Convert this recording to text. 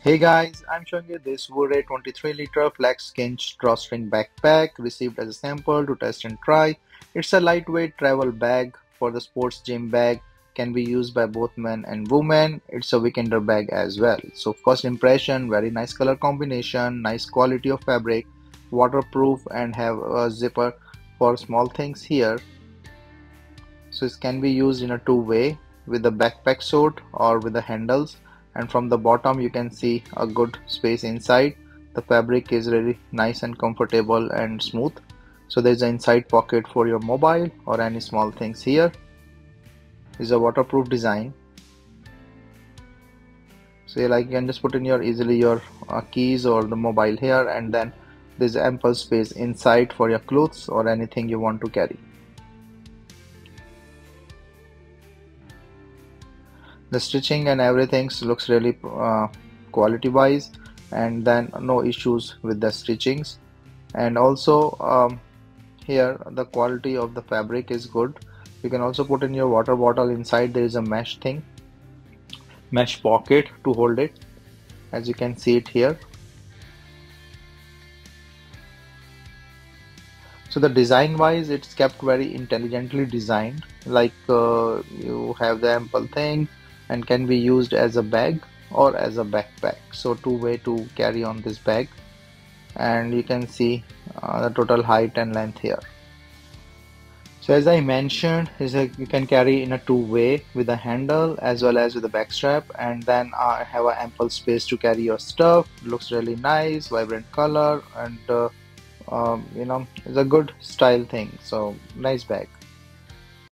Hey guys, I'm showing you this VOORAY 23L Flex Cinch Drawstring backpack received as a sample to test and try. It's a lightweight travel bag for the sports gym bag, can be used by both men and women. It's a weekender bag as well. So first impression, very nice color combination, nice quality of fabric, waterproof and have a zipper for small things here. So it can be used in a two-way with the backpack sort or with the handles, and from the bottom you can see a good space inside. The fabric is really nice and comfortable and smooth. So there's an inside pocket for your mobile or any small things here. Is a waterproof design. So you can just put in your easily your keys or the mobile here, and then there's ample space inside for your clothes or anything you want to carry. The stitching and everything looks really quality wise, and then no issues with the stitchings. And also here the quality of the fabric is good. You can also put in your water bottle. Inside there is a mesh pocket to hold it, as you can see it here. So the design wise, it's kept very intelligently designed, you have the ample thing and can be used as a bag or as a backpack. So two-way to carry on this bag, and you can see the total height and length here. So as I mentioned, you can carry in a two-way with a handle as well as with a back strap, and then have an ample space to carry your stuff. Looks really nice, vibrant color, and it's a good style thing. So nice bag.